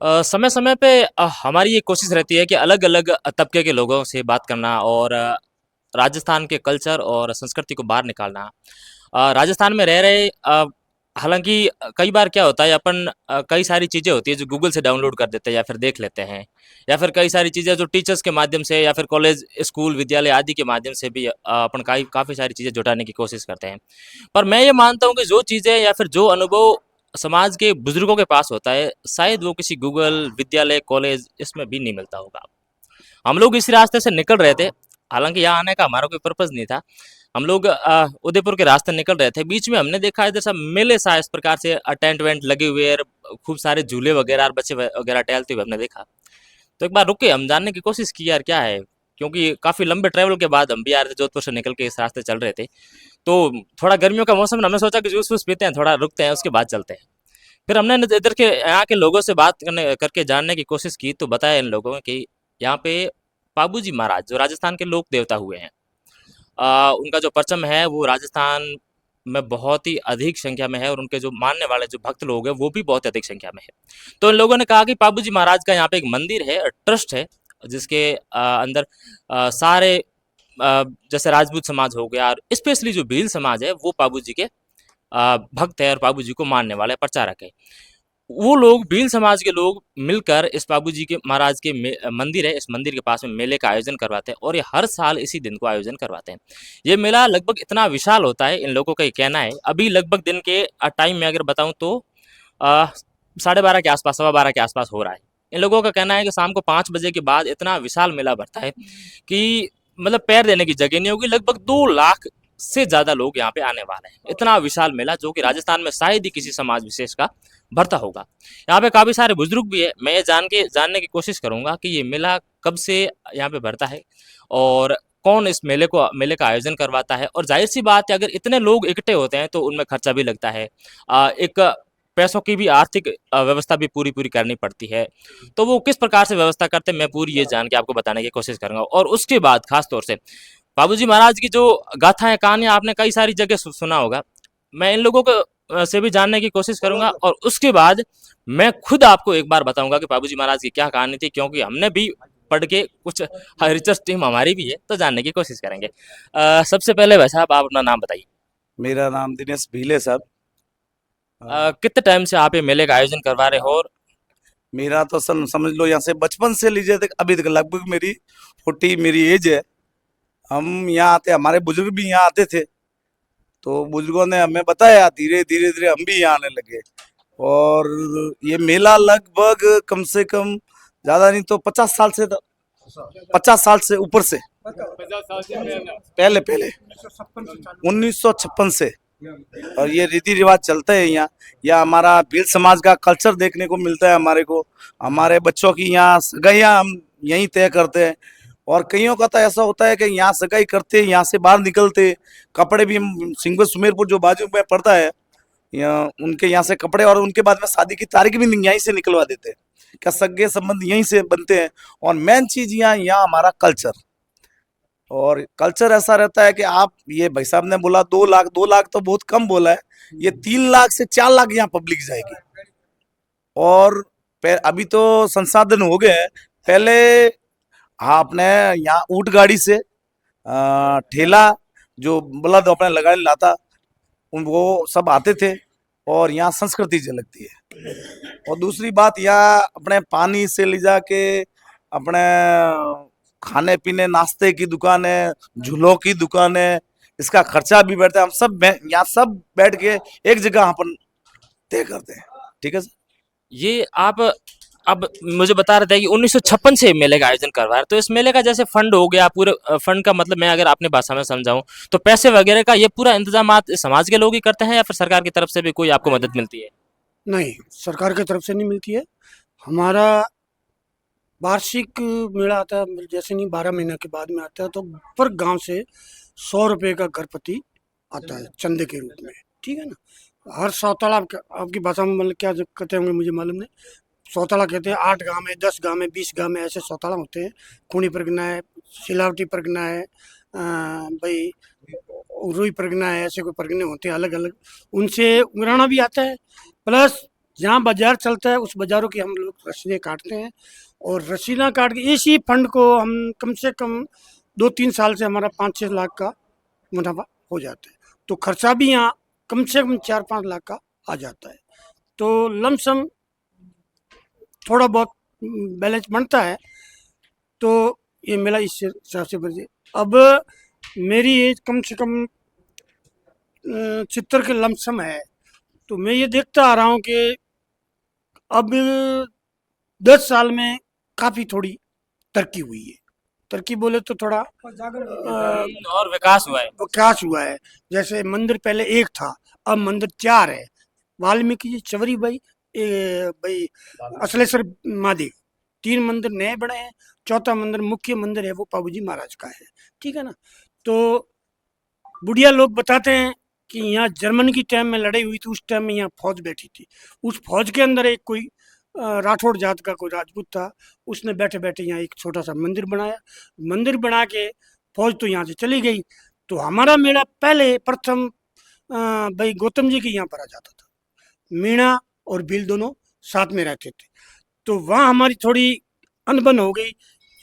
समय समय पे हमारी ये कोशिश रहती है कि अलग-अलग तबके के लोगों से बात करना और राजस्थान के कल्चर और संस्कृति को बाहर निकालना। राजस्थान में रह रहे हालाँकि कई बार क्या होता है अपन कई सारी चीज़ें होती हैं जो गूगल से डाउनलोड कर देते हैं या फिर देख लेते हैं। या फिर कई सारी चीज़ें जो टीचर्स के माध्यम से या फिर कॉलेज, स्कूल, विद्यालय आदि के माध्यम से भी अपन काफ़ी सारी चीज़ें जुटाने की कोशिश करते हैं। पर मैं ये मानता हूँ कि जो चीज़ें या फिर जो अनुभव समाज के बुजुर्गों के पास होता है, शायद वो किसी गूगल, विद्यालय, कॉलेज इसमें भी नहीं मिलता होगा। हम लोग इस रास्ते से निकल रहे थे, हालाँकि यहाँ आने का हमारा कोई पर्पज़ नहीं था। हम लोग उदयपुर के रास्ते निकल रहे थे, बीच में हमने देखा इधर सब मेले सा इस प्रकार से टेंट वेंट लगे हुए और खूब सारे झूले वगैरह और बच्चे वगैरह टहलते हुए हमने देखा। तो एक बार रुके, हम जानने की कोशिश की यार क्या है? क्योंकि काफ़ी लंबे ट्रैवल के बाद हम भी आ रहे थे, जोधपुर से निकल के इस रास्ते चल रहे थे। तो थोड़ा गर्मियों का मौसम, हमने सोचा कि जूस वूस पीते हैं, थोड़ा रुकते हैं, उसके बाद चलते हैं। फिर हमने इधर के यहाँ के लोगों से बात करने करके जानने की कोशिश की, तो बताया इन लोगों ने कि यहाँ पे पाबूजी महाराज जो राजस्थान के लोक देवता हुए हैं, उनका जो परचम है वो राजस्थान में बहुत ही अधिक संख्या में है और उनके जो मानने वाले जो भक्त लोग हैं वो भी बहुत अधिक संख्या में है। तो इन लोगों ने कहा कि पाबूजी महाराज का यहाँ पे एक मंदिर है, ट्रस्ट है, जिसके अंदर सारे जैसे राजपूत समाज हो गया और स्पेशली जो भील समाज है वो पाबूजी के भक्त है और बाबूजी को मानने वाले प्रचारक है। वो लोग भील समाज के लोग मिलकर इस बाबूजी के महाराज के मंदिर है, इस मंदिर के पास में मेले का आयोजन करवाते हैं और ये हर साल इसी दिन को आयोजन करवाते हैं। ये मेला लगभग इतना विशाल होता है, इन लोगों का ये कहना है। अभी लगभग दिन के टाइम में अगर बताऊं तो 12:30 के आसपास, 12:15 के आसपास हो रहा है। इन लोगों का कहना है कि शाम को 5 बजे के बाद इतना विशाल मेला भरता है कि मतलब पैर देने की जगह नहीं होगी। लगभग 2 लाख से ज्यादा लोग यहाँ पे आने वाले हैं। इतना विशाल मेला जो कि राजस्थान में शायद ही किसी समाज विशेष का भरता होगा। यहाँ पे काफी सारे बुजुर्ग भी है। मैं ये जानने की कोशिश करूंगा कि ये मेला कब से यहाँ पे भरता है और कौन इस मेले का आयोजन करवाता है। और जाहिर सी बात है अगर इतने लोग इकट्ठे होते हैं तो उनमें खर्चा भी लगता है। एक पैसों की भी आर्थिक व्यवस्था भी पूरी पूरी करनी पड़ती है। तो वो किस प्रकार से व्यवस्था करते हैं मैं पूरी ये जान के आपको बताने की कोशिश करूंगा। और उसके बाद खास तौर से बाबूजी महाराज की जो गाथाएं कहानियां आपने कई सारी जगह सुना होगा। मैं इन लोगों को से भी जानने की कोशिश करूंगा और उसके बाद मैं खुद आपको एक बार बताऊंगा कि बाबूजी महाराज की क्या कहानी थी, क्योंकि हमने भी पढ़ के कुछ रिसर्च टीम हमारी भी है तो जानने की कोशिश करेंगे। सबसे पहले भाई साहब आप अपना नाम बताइए। मेरा नाम दिनेश भीले साहब। कितने टाइम से आप ये मेले का आयोजन करवा रहे हो और मेरा तो समझ लो यहाँ से बचपन से लीजिए तक अभी तक लगभग मेरी 40 मेरी एज है। हम यहाँ आते, हमारे बुजुर्ग भी यहाँ आते थे, तो बुजुर्गों ने हमें बताया, धीरे धीरे धीरे हम भी यहाँ आने लगे। और ये मेला लगभग कम से कम ज्यादा नहीं तो 50 साल से, 50 साल से ऊपर से, पहले पहले 1956 से। और ये रीति रिवाज चलता है यहाँ। यह हमारा भील समाज का कल्चर देखने को मिलता है हमारे को। हमारे बच्चों की यहाँ सगाइयाँ हम यहीं तय करते हैं। और कईयों का तो ऐसा होता है कि यहाँ सगाई करते, यहाँ से बाहर निकलते, कपड़े भी हम सिंगल सुमेरपुर जो बाजू में पड़ता है, यहाँ उनके यहाँ से कपड़े और उनके बाद में शादी की तारीख भी यहीं से निकलवा देते हैं। क्या सगे संबंध यहीं से बनते हैं। और मेन चीज यहाँ यहाँ हमारा कल्चर, और कल्चर ऐसा रहता है कि आप, ये भाई साहब ने बोला 2 लाख, 2 लाख तो बहुत कम बोला है। ये 3 लाख से 4 लाख यहाँ पब्लिक जाएगी। और अभी तो संसाधन हो गए हैं। पहले हाँ, अपने यहाँ ऊंट गाड़ी से ठेला जो बलद अपने लगाने लाता, वो सब आते थे और यहाँ संस्कृति झलकती है। और दूसरी बात, यहाँ अपने पानी से ले जाके अपने खाने पीने नाश्ते की दुकान है, झूलों की दुकान है, इसका खर्चा भी बैठता है। हम सब यहाँ सब बैठ के एक जगह अपन तय करते हैं। ठीक है सर। ये आप अब मुझे बता रहे थे कि 1956 से मेले का आयोजन करवा रहे हैं। तो इस मेले का जैसे फंड हो गया पूरे, फंड का मतलब मैं अगर अपनी भाषा में समझाऊं तो पैसे वगैरह का ये पूरा इंतजाम समाज के लोग ही करते हैं या फिर सरकार की तरफ से भी कोई आपको मदद मिलती है? नहीं, सरकार की तरफ से नहीं मिलती है। हमारा वार्षिक मेला आता है, जैसे नहीं 12 महीने के बाद में आता है, तो पर गांव से 100 रुपए का घर प्रति आता है चंदे के रूप में। ठीक है ना। हर सौताला आपकी भाषा में मतलब क्या जो कहते होंगे मुझे मालूम नहीं। सौताला कहते हैं 8 गांव में, 10 गांव में, 20 गांव में ऐसे सौताला होते हैं। खूनी परगना है, सिलावटी परगना है, भाई रुई परगना है, ऐसे कोई परगने होते हैं अलग अलग। उनसे उमराना भी आता है। प्लस जहाँ बाजार चलता है उस बाजारों की हम लोग रसीदें काटते हैं, और रसीदा काट के इसी फंड को हम कम से कम 2-3 साल से हमारा 5-6 लाख का मुनाफा हो जाता है। तो खर्चा भी यहाँ कम से कम 4-5 लाख का आ जाता है। तो लमसम थोड़ा बहुत बैलेंस बनता है। तो ये मेरा इस हिसाब से बजे। अब मेरी एज कम से कम 70 के लमसम है। तो मैं ये देखता आ रहा हूँ कि अब 10 साल में काफ़ी थोड़ी तरक्की हुई है। तरक्की बोले तो थोड़ा और विकास हुआ है। विकास हुआ है। जैसे मंदिर पहले एक था, अब मंदिर 4 है। वाल्मीकि जी, चवरी भाई, भाई असलेश्वर महादेव, 3 मंदिर नए बने हैं। चौथा मंदिर, मुख्य मंदिर है, वो पाबूजी महाराज का है। ठीक है ना। तो बुढ़िया लोग बताते हैं कि यहाँ जर्मन की टाइम में लड़ाई हुई थी, उस टाइम में यहाँ फौज बैठी थी। उस फौज के अंदर एक कोई राठौड़ जात का कोई राजपूत था, उसने बैठे बैठे यहाँ एक छोटा सा मंदिर बनाया। मंदिर बना के फौज तो यहाँ से चली गई। तो हमारा मेला पहले प्रथम भाई गौतम जी के यहाँ पढ़ा जाता था। मीणा और भील दोनों साथ में रहते थे। तो वहाँ हमारी थोड़ी अनबन हो गई,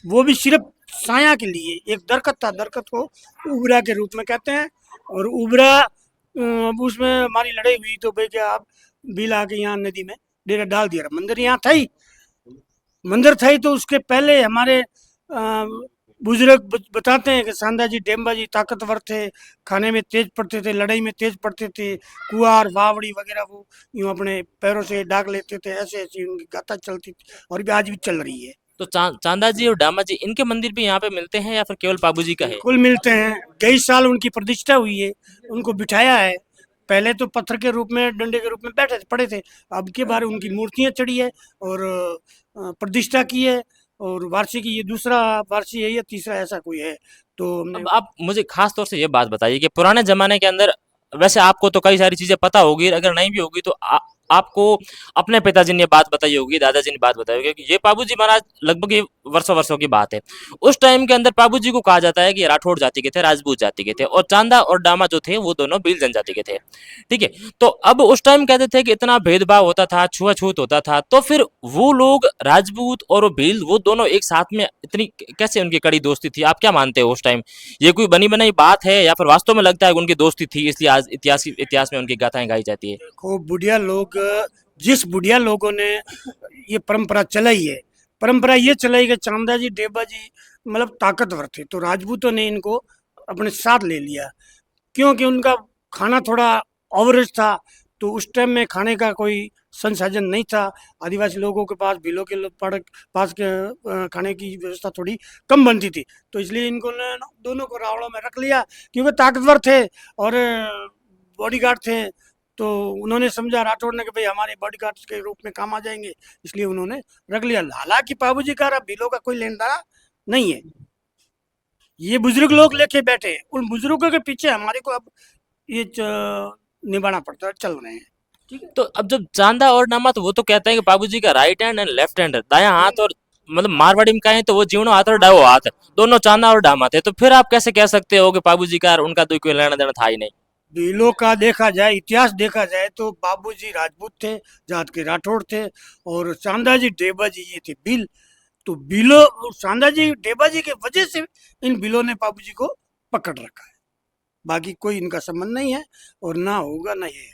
वो भी सिर्फ साया के लिए। एक दरकत था, दरकत को उबरा के रूप में कहते हैं, और उबरा उसमें हमारी लड़ाई हुई। तो भाई क्या आप बिल आके यहाँ नदी में डेरा डाल दिया। मंदिर यहाँ था ही, मंदिर था ही। तो उसके पहले हमारे बुजुर्ग बताते हैं कि सांदा जी, डेम्बा जी ताकतवर थे, खाने में तेज पड़ते थे, लड़ाई में तेज पड़ते थे। कुआर वावड़ी वगैरह वो यूँ अपने पैरों से डाक लेते थे। ऐसे ऐसी उनकी गाथा चलती थी, और भी आज भी चल रही है। तो चांदा जी और डामा जी, इनके मंदिर भी यहाँ पे मिलते हैं या फिर केवल पाबूजी का है? कुल मिलते हैं। कई साल उनकी प्रतिष्ठा हुई है, उनको बिठाया है। पहले तो पत्थर के रूप में, डंडे के रूप में बैठे पड़े थे। अब के बार उनकी मूर्तियां चढ़ी है और प्रतिष्ठा की है। और वार्षिकी, ये दूसरा वार्षिक है या तीसरा ऐसा कोई है। तो हमने अब आप मुझे खास तौर से ये बात बताइए कि पुराने जमाने के अंदर, वैसे आपको तो कई सारी चीजें पता होगी, अगर नहीं भी होगी तो आपको अपने पिताजी ने बात बताई होगी, दादाजी ने बात बताई होगी कि ये पाबूजी महाराज लगभग ये वर्षों वर्षों की बात है। उस टाइम के अंदर पाबूजी को कहा जाता है कि ये राठौड़ जाति के थे, राजपूत जाति के थे, और चांदा और डामा जो थे वो दोनों भील जनजाति के थे। ठीक है। तो अब उस टाइम कहते थे कि इतना भेदभाव होता था, छुआछूत होता था, तो फिर वो लोग राजपूत और वो भील, वो दोनों एक साथ में इतनी कैसे उनकी कड़ी दोस्ती थी? आप क्या मानते हो उस टाइम? ये कोई बनी बनाई बात है या फिर वास्तव में लगता है कि उनकी दोस्ती थी, इसलिए आज इतिहास में उनकी गाथाएं गाई जाती है? को बुढ़िया लोग, जिस बुढ़िया लोगों ने ये परंपरा चलाई है, परंपरा ये चलाई कि चांदा जी, डेबा जी मतलब ताकतवर थे, तो राजपूतों ने इनको अपने साथ ले लिया। क्योंकि उनका खाना थोड़ा ओवरेज था। तो उस टाइम में खाने का कोई संसाधन नहीं था। आदिवासी लोगों के पास, भीलों के पास के खाने की व्यवस्था थोड़ी कम बनती थी। तो इसलिए इनको ने दोनों को रावड़ों में रख लिया, क्योंकि ताकतवर थे और बॉडीगार्ड थे। तो उन्होंने समझा राठौड़ ने कि भाई हमारे बॉडीगार्ड के रूप में काम आ जाएंगे, इसलिए उन्होंने रख लिया। हालांकि पाबूजी का भीलों का कोई लेन देना नहीं है। ये बुजुर्ग लोग लेके बैठे हैं, उन बुजुर्गों के पीछे हमारे को अब ये निभाना पड़ता है, चल रहे हैं। ठीक है। तो अब जब चांदा और डामा, तो वो तो कहते हैं कि बाबूजी का right hand and left hand, दायां हाथ, और मतलब मारवाड़ी में कहें तो वो जीवनो हाथ और डावो हाथ, दोनों चांदा और डामा थे। तो फिर आप कैसे कह सकते हो कि बाबूजी का और उनका तो कोई लेना देना था ही नहीं? भीलों का देखा जाए, इतिहास देखा जाए, तो बाबूजी राजपूत थे, जात के राठौड़ थे, और चांदा जी, डेबा जी ये थे भील। तो भीलों, चांदा जी, डेबा जी के वजह से इन भीलों ने बाबूजी को पकड़ रखा है। बाकी कोई इनका संबंध नहीं है, और ना होगा ना ये है।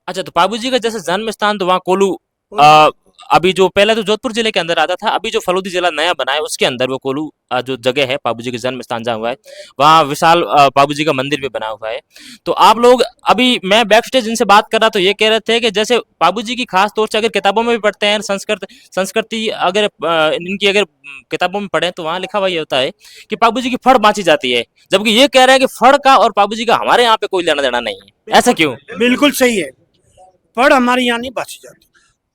अच्छा, तो बाबूजी का जैसे जन्म स्थान तो वहाँ कोलू, आ, अभी जो पहले तो जोधपुर जिले के अंदर आता था, अभी जो फलोदी जिला नया बना है उसके अंदर वो कोलू जो जगह है बाबूजी के जन्म स्थान जहाँ हुआ है, वहाँ विशाल बाबूजी का मंदिर भी बना हुआ है। तो आप लोग, अभी मैं बैक स्टेज इनसे बात कर रहा तो ये कह रहे थे कि जैसे बाबूजी की खास तौर से अगर किताबों में भी पढ़ते हैं, संस्कृति अगर इनकी अगर किताबों में पढ़े तो वहाँ लिखा हुआ ये होता है कि बाबूजी की फड़ बांची जाती है, जबकि ये कह रहे हैं कि फड़ का और बाबूजी का हमारे यहाँ पे कोई लेना देना नहीं है। ऐसा क्यों? बिल्कुल सही है। पढ़ हमारे यहाँ नहीं बासी जाती।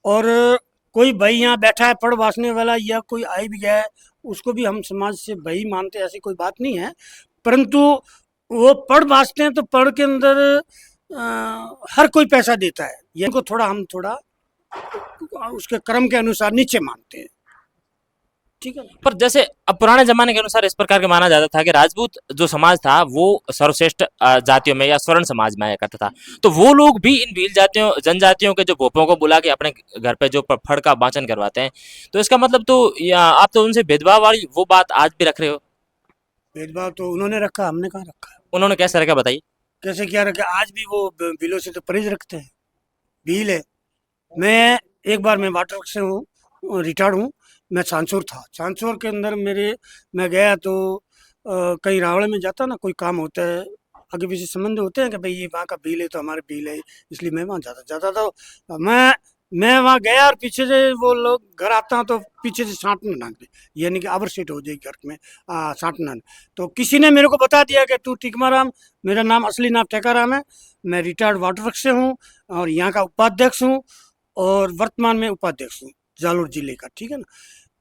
और कोई भाई यहाँ बैठा है पढ़ बासने वाला, या कोई आई भी गया है, उसको भी हम समाज से भाई मानते हैं, ऐसी कोई बात नहीं है। परंतु वो पढ़ बासते हैं तो पढ़ के अंदर हर कोई पैसा देता है। ये को थोड़ा हम थोड़ा उसके क्रम के अनुसार नीचे मानते हैं। ठीक है। पर जैसे अब पुराने जमाने के अनुसार इस प्रकार के माना जाता था कि राजपूत जो समाज था वो सर्वश्रेष्ठ जातियों में या स्वर्ण समाज में आया करता था। तो वो लोग भी इन भील जातियों जनजातियों के जो भोपों को बुला के अपने घर पे जो फड़ का वाचन करवाते हैं। तो इसका मतलब तो या आप तो उनसे भेदभाव वाली वो बात आज भी रख रहे हो। भेदभाव तो उन्होंने रखा, हमने कहाँ रखा है। उन्होंने कैसे रखा बताइए। कैसे क्या रखा, आज भी वो बिलों से तो परहेज रखते हैं। भील है। मैं एक बार मैं वाटर वर्क से हूँ, रिटायर्ड हूँ। मैं सांसौर था, सांसौर के अंदर मैं गया तो कहीं रावड़े में जाता ना, कोई काम होता है, आगे पीछे संबंध होते हैं कि भाई ये वहाँ का बिल है तो हमारे बिल है, इसलिए मैं वहाँ जाता जाता तो मैं वहाँ गया और पीछे से वो लोग घर आता तो पीछे से सांटना नाक दे, यानी कि आवर सेट हो जाएगी घर में सांटना। तो किसी ने मेरे को बता दिया कि तू टिकमाराम, मेरा नाम असली नाम टेकाराम है, मैं रिटायर्ड वाटर वर्क से हूँ और यहाँ का उपाध्यक्ष हूँ और वर्तमान में उपाध्यक्ष हूँ जालोर जिले का, ठीक है ना।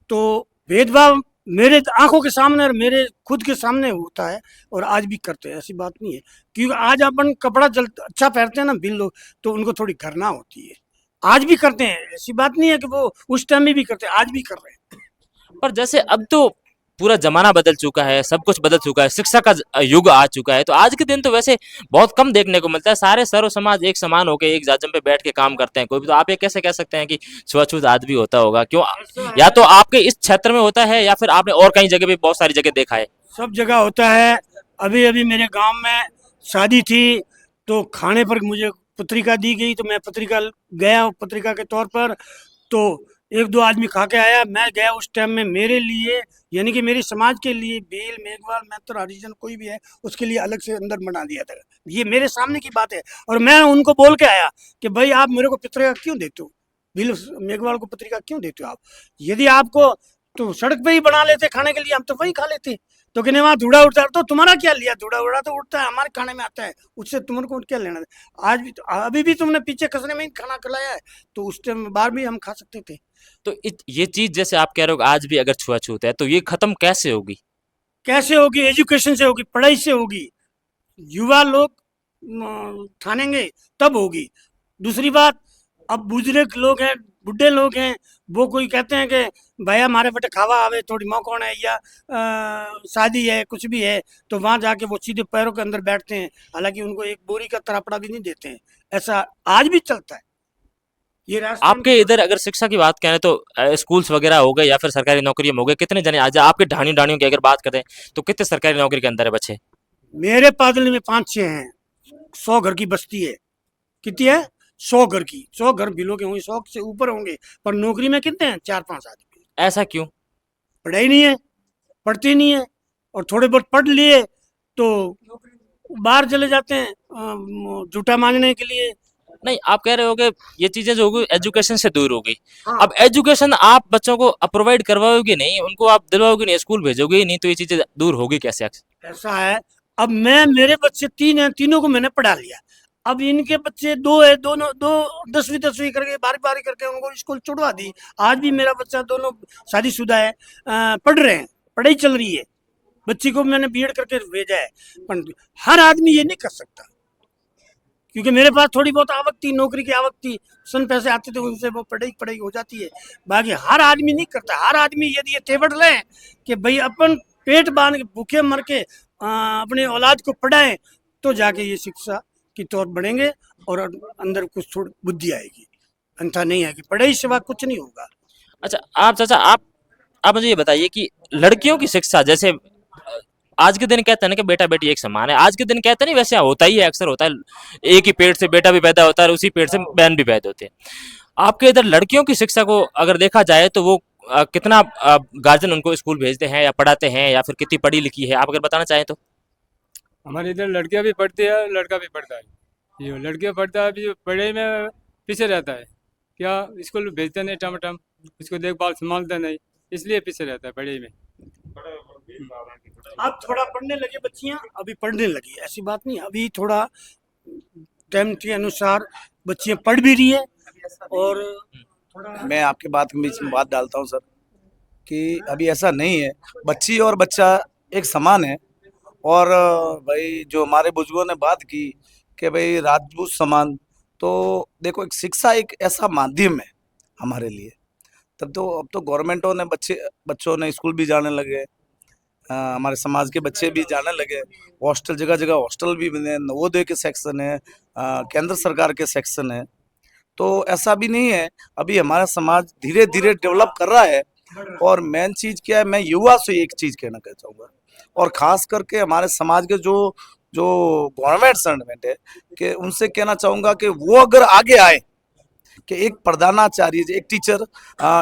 तो भेदभाव मेरे आंखों के सामने और मेरे खुद के सामने होता है और आज भी करते हैं, ऐसी बात नहीं है। क्योंकि आज अपन कपड़ा अच्छा पहनते हैं ना बिल लोग, तो उनको थोड़ी घृणा होती है। आज भी करते हैं, ऐसी बात नहीं है कि वो उस टाइम में भी करते हैं, आज भी कर रहे हैं। पर जैसे अब तो पूरा जमाना बदल चुका है, सब कुछ बदल चुका है, शिक्षा का युग आ चुका है। तो आज के दिन तो वैसे बहुत कम देखने को मिलता है, सारे सर्व समाज एक समान होकर एक जाजम पे बैठ के काम करते हैं कोई भी। तो आप ये कैसे कह सकते हैं कि छुआछूत आज भी होता होगा? क्यों? या तो आपके इस क्षेत्र में होता है या फिर आपने और कई जगह भी बहुत सारी जगह देखा है। सब जगह होता है। अभी अभी मेरे गांव में शादी थी तो खाने पर मुझे पत्रिका दी गई, तो मैं पत्रिका गया पत्रिका के तौर पर। तो एक दो आदमी खा के आया, मैं गया उस टाइम में मेरे लिए, यानी कि मेरे समाज के लिए भील मेघवाल मैत्र हरिजन कोई भी है उसके लिए अलग से अंदर बना दिया था। ये मेरे सामने की बात है और मैं उनको बोल के आया कि भाई आप मेरे को पत्रिका क्यों देते हो, भील मेघवाल को पत्रिका क्यों देते हो आप? यदि आपको तो सड़क पे ही बना लेते खाने के लिए, हम तो वही खा लेते। तो कहने वहाँ धूड़ा उड़ता तो तुम्हारा क्या लिया, धूड़ा उड़ा तो उड़ता है हमारे खाने में आता है, उससे तुमको क्या लेना। आज भी तो अभी भी तुमने पीछे खसने में ही खाना खिलाया है, तो उस टाइम बार भी हम खा सकते थे। तो ये चीज जैसे आप कह रहे हो आज भी अगर छुआछूत है तो ये खत्म कैसे होगी? कैसे होगी? एजुकेशन से होगी, पढ़ाई से होगी। युवा लोग ठानेंगे तब होगी। दूसरी बात, अब बुजुर्ग लोग हैं, बुढ़े लोग हैं, वो कोई कहते हैं कि भैया हमारे बेटे खावा आवे थोड़ी मौकौन है या शादी है कुछ भी है, तो वहां जाके वो सीधे पैरों के अंदर बैठते हैं, हालांकि उनको एक बोरी का तरापड़ा भी नहीं देते हैं। ऐसा आज भी चलता है। ये राजस्थान आपके इधर अगर शिक्षा की बात करें तो स्कूल्स वगैरह हो गए या फिर सरकारी नौकरी में हो गए, कितने जने आज आपके ढाणी ढाणियों की अगर बात करें तो कितने सरकारी नौकरी के अंदर है बच्चे? मेरे पादली में 5-6 हैं। 100 घर की बस्ती है। कितनी है? 100 घर की, 100 घर बिलो के होंगे, 100 से ऊपर होंगे, पर नौकरी में कितने हैं? 4-5 आदमी। ऐसा क्यों? पढ़ाई नहीं है, पढ़ते नहीं है, और थोड़े बहुत पढ़ लिए तो बाहर चले जाते हैं जूठा मांगने के लिए। नहीं, आप कह रहे हो कि ये चीजें जो होगी एजुकेशन से दूर होगी। हाँ। अब एजुकेशन आप बच्चों को प्रोवाइड करवाओगे नहीं, उनको आप दिलवाओगे नहीं, स्कूल भेजोगे ही नहीं, तो ये चीजें दूर होगी कैसे? ऐसा है, अब मेरे बच्चे 3 हैं, तीनों को मैंने पढ़ा लिया। अब इनके बच्चे 2 है, दोनों दो 10वीं करके बारी करके उनको स्कूल छुड़वा दी। आज भी मेरा बच्चा दोनों शादीशुदा है, पढ़ रहे हैं, पढ़ाई चल रही है। बच्ची को मैंने बीएड करके भेजा है। पर हर आदमी ये नहीं कर सकता, क्योंकि मेरे पास थोड़ी बहुत आवक थी, नौकरी की आवक थी, सन पैसे आते थे, उनसे वो पढ़ाई हो जाती है। बाकी हर आदमी नहीं करता। हर आदमी यदि ये तेवड़ ले कि भाई अपन पेट बांध के भूखे मर के अपने औलाद को पढ़ाएं, तो जाके ये शिक्षा की तौर बढ़ेंगे और अंदर कुछ थोड़ी बुद्धि आएगी। अन्यथा नहीं आएगी, पढ़ाई सिवा कुछ नहीं होगा। अच्छा, आप चाचा आप मुझे ये बताइए कि लड़कियों की शिक्षा जैसे आज के दिन कहते हैं ना कि बेटा बेटी एक समान है, आज के दिन कहते नहीं, वैसे होता ही है, अक्सर होता है, एक ही पेट से बेटा भी पैदा होता है और उसी पेट से बहन भी पैदा होती है। आपके इधर लड़कियों की शिक्षा को अगर देखा जाए तो वो कितना गार्जियन उनको स्कूल भेजते हैं या पढ़ाते हैं या फिर कितनी पढ़ी लिखी है, आप अगर बताना चाहें तो। हमारे इधर लड़कियां भी पढ़ती है, लड़का भी पढ़ता है। ये लड़कियां पढ़ता है, अभी पढ़ाई में पीछे रहता है, क्या स्कूल भेजते नहीं टमाटम, इसको देखभाल संभालते नहीं, इसलिए पीछे रहता है पढ़ाई में। अब थोड़ा पढ़ने लगे बच्चियां, अभी पढ़ने लगी, ऐसी बात नहीं। अभी थोड़ा टाइम के अनुसार बच्चियां पढ़ भी रही है और थोड़ा। मैं आपके बात के बीच में बात डालता हूँ सर, कि अभी ऐसा नहीं है, बच्ची और बच्चा एक समान है। और भाई जो हमारे बुजुर्गों ने बात की कि भाई राजपूत समान, तो देखो एक शिक्षा एक ऐसा माध्यम है हमारे लिए, तब तो अब तो गवर्नमेंटों ने बच्चों ने स्कूल भी जाने लगे, हमारे समाज के बच्चे भी जाने लगे, हॉस्टल जगह जगह हॉस्टल भी बने, नवोदय के सेक्शन है, केंद्र सरकार के सेक्शन है। तो ऐसा भी नहीं है, अभी हमारा समाज धीरे धीरे डेवलप कर रहा है। और मेन चीज क्या है, मैं युवा से एक चीज कहना चाहूंगा, और खास करके हमारे समाज के जो जो गवर्नमेंट सर्वेंट है, कि उनसे कहना चाहूंगा कि वो अगर आगे आए, कि एक प्रधानाचार्य एक टीचर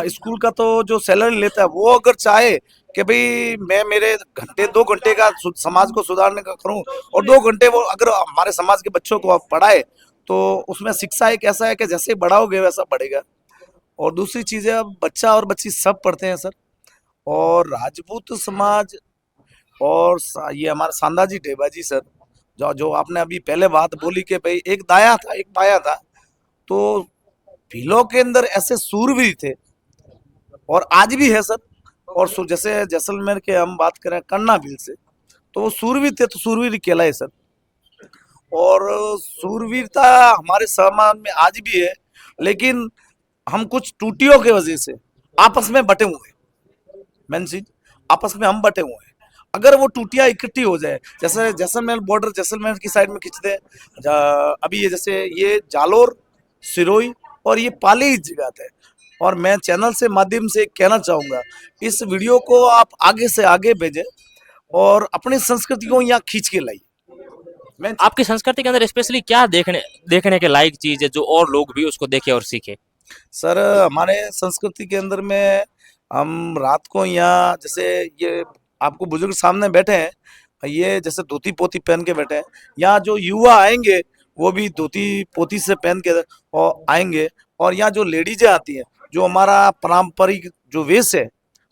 स्कूल का तो जो सैलरी लेता है, वो अगर चाहे कि भाई मैं मेरे घंटे 2 घंटे का समाज को सुधारने का करूं, और 2 घंटे वो अगर हमारे समाज के बच्चों को आप पढ़ाए, तो उसमें शिक्षा एक ऐसा है कि जैसे बढ़ाओगे वैसा बढ़ेगा। और दूसरी चीज है, अब बच्चा और बच्ची सब पढ़ते हैं सर। और राजपूत समाज और ये हमारे सांदाजी ढेबा जी सर, जो जो आपने अभी पहले बात बोली कि भाई एक दाया था एक बाया था, तो भीलों के अंदर ऐसे सूरवीर थे, और आज भी है सर। और जैसे जैसलमेर के हम बात करें कन्ना भील से, तो वो सूरवीर थे, तो सूरवीर कहलाए सर। और सूरवीरता हमारे समाज में आज भी है, लेकिन हम कुछ टूटियों की वजह से आपस में बटे हुए हैं। मेन चीज, आपस में हम बटे हुए हैं। अगर वो टूटियां इकट्ठी हो जाए, जैसे जैसलमेर बॉर्डर जैसलमेर की साइड में खींचते हैं, अभी ये जैसे ये जालोर, सिरोही और ये पाली जगह थे। और मैं चैनल से माध्यम से कहना चाहूंगा, इस वीडियो को आप आगे से आगे भेजें और अपनी संस्कृति को यहाँ खींच के लाइए। मैं आपकी संस्कृति के अंदर स्पेशली क्या देखने देखने के लायक चीज है जो और लोग भी उसको देखे और सीखे? सर, हमारे संस्कृति के अंदर में हम रात को यहाँ, जैसे ये आपको बुजुर्ग सामने बैठे हैं, ये जैसे धोती पोती पहन के बैठे हैं, यहाँ जो युवा आएंगे वो भी धोती पोती से पहन के और आएंगे। और यहाँ जो लेडीजें आती हैं, जो हमारा पारंपरिक जो वेश है,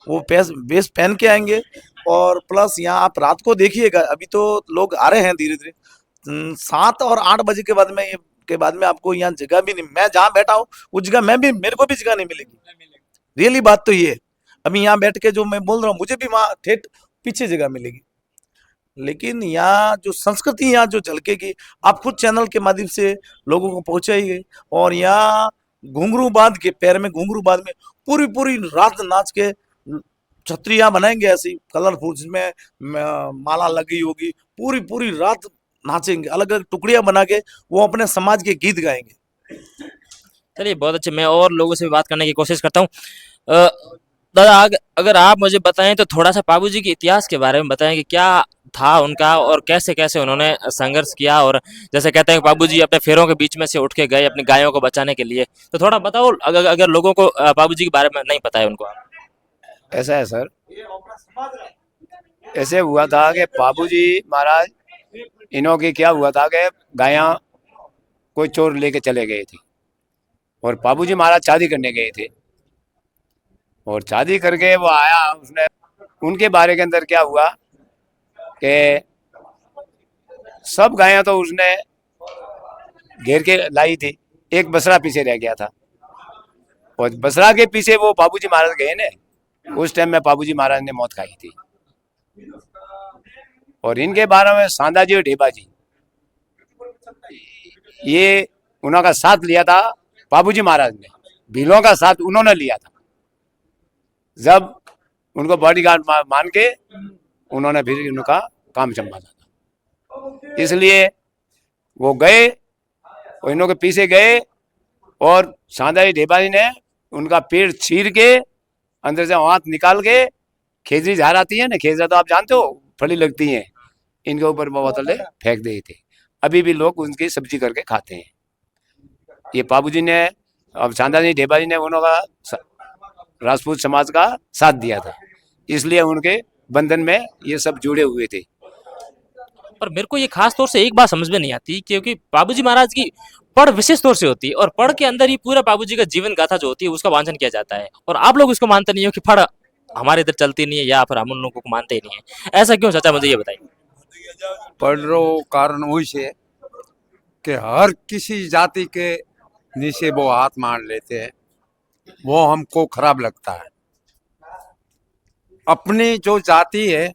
वो वेश पहन के आएंगे। और प्लस यहाँ आप रात को देखिएगा, अभी तो लोग आ रहे हैं धीरे धीरे, 7 और 8 बजे के बाद में के बाद में आपको यहाँ जगह भी नहीं, मैं जहाँ बैठा हूँ उस जगह मैं भी, मेरे को भी जगह नहीं मिलेगी। रियली बात तो ये है, अभी यहाँ बैठ के जो मैं बोल रहा हूँ, मुझे भी वहाँ ठेठ पीछे जगह मिलेगी। लेकिन यहाँ जो संस्कृति यहाँ जो झलकेगी, आप खुद चैनल के माध्यम से लोगों को पहुंचाइए। और यहाँ घुंघरू बांध के, पैर में घुंघरू बांध में पूरी पूरी रात नाच के छतरियां बनाएंगे ऐसी कलरफुल, जिसमें माला लगी होगी, पूरी पूरी रात नाचेंगे, अलग अलग टुकड़ियां बना के वो अपने समाज के गीत गाएंगे। चलिए बहुत अच्छे, मैं और लोगों से भी बात करने की कोशिश करता हूँ। दादा अगर आप मुझे बताएं तो थोड़ा सा बाबूजी के इतिहास के बारे में बताएं कि क्या था उनका और कैसे कैसे उन्होंने संघर्ष किया। और जैसे कहते हैं कि बाबूजी अपने फेरों के बीच में से उठ के गए अपनी गायों को बचाने के लिए, तो थोड़ा बताओ अगर लोगों को बाबूजी के बारे में नहीं पता है उनको। ऐसा है सर, ऐसे हुआ था कि बाबूजी महाराज इन्हों की क्या हुआ था कि गायां कोई चोर लेके चले गए थे, और बाबूजी महाराज शादी करने गए थे, और शादी करके वो आया, उसने उनके बारे के अंदर क्या हुआ कि सब गायां तो उसने घेर के लाई थी, एक बसरा पीछे रह गया था, और बसरा के पीछे वो बाबूजी महाराज गए ने, उस टाइम में बाबूजी महाराज ने मौत खाई थी। और इनके बारे में सांदाजी और ढेबा जी, ये उनका साथ लिया था बाबूजी महाराज ने, भीलों का साथ उन्होंने लिया था। जब उनको बॉडीगार्ड मान के उन्होंने फिर उनका काम संभाला था, इसलिए वो गए और इन्हों के पीछे गए, और सांदाजी ढेबा जी ने उनका पेड़ चीर के अंदर से हाथ निकाल के, खेजरी झार आती है ना, खेजरा तो आप जानते हो, फली लगती हैं, इनके ऊपर बोतलें फेंक दिए थे। अभी भी लोग उनकी सब्जी करके खाते हैं। ये बाबूजी ने, अब सांदाजी ढेबा जी ने उनका राजपूत समाज का साथ दिया था, इसलिए उनके बंधन में ये सब जुड़े हुए थे। पर मेरे को ये खास तौर से एक बात समझ में नहीं आती, क्योंकि बाबूजी महाराज की पढ़ विशेष तौर से होती है और पढ़ के अंदर ही पूरा बाबूजी का जीवन गाथा जो होती है उसका वांचन किया जाता है, और आप लोग इसको मानते नहीं हो कि पढ़ हमारे इधर चलती नहीं है, या फिर हम उन लोगों को मानते ही नहीं है। ऐसा क्यों चाचा, मुझे ये बताइए। पढ़ रो कारण वही से कि हर किसी जाति के नीचे वो हाथ मार लेते हैं, वो हमको खराब लगता है। अपनी जो जाति है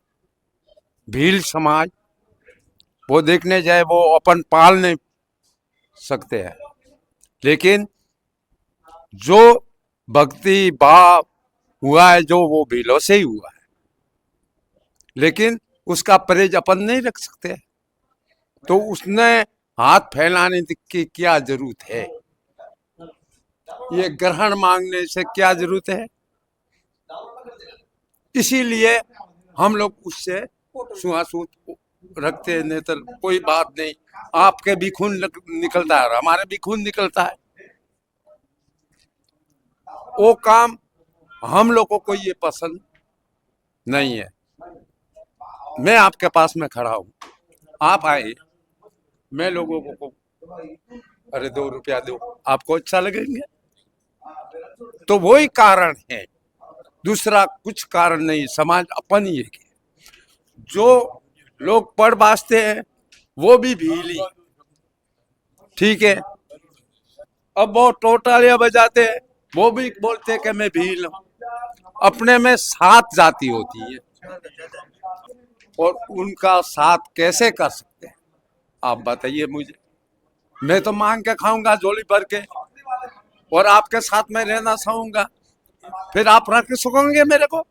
भील समाज, वो देखने जाए वो अपन पाल नहीं सकते हैं, लेकिन जो भक्ति भाव हुआ है जो वो भीलों से ही हुआ है, लेकिन उसका परहेज अपन नहीं रख सकते। तो उसने हाथ फैलाने की क्या जरूरत है? ये ग्रहण मांगने से क्या जरूरत है? इसीलिए हम लोग उससे छुआछूत रखते हैं। नहीं तो कोई बात नहीं, आपके भी खून निकलता है और हमारे भी खून निकलता है। वो काम हम लोगों को ये पसंद नहीं है। मैं आपके पास में खड़ा हूँ, आप आए, मैं लोगों को अरे 2 रुपया दो, आपको अच्छा लगेंगे? तो वही कारण है, दूसरा कुछ कारण नहीं। समाज अपन ही है। जो लोग पढ़ बाजते हैं वो भी भीली, ठीक है। अब वो टोटालियां बजाते हैं, वो भी बोलते हैं कि मैं भील हूं। अपने में 7 जाति होती है और उनका साथ कैसे कर सकते हैं आप बताइए मुझे। मैं तो मांग के खाऊंगा झोली भर के और आपके साथ में रहना चाहूंगा, फिर आप रख सकोगे मेरे को?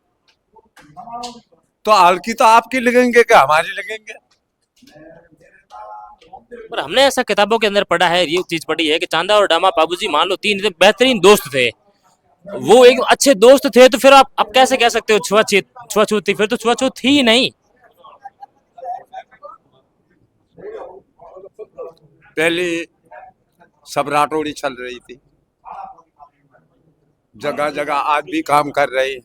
तो हल्की तो आपकी लगेंगे कि हमारी लगेंगे? पर हमने ऐसा किताबों के अंदर पढ़ा है, ये चीज पढ़ी है कि चांदा और डामा बाबूजी मान लो 3 बेहतरीन दोस्त थे, वो एक अच्छे दोस्त थे, तो फिर आप कैसे कह सकते हो छुआछूत थी? फिर तो छुआछूत थी ही नहीं। पहले सब राठौड़ी चल रही थी, जगह जगह आज भी काम कर रहे हैं।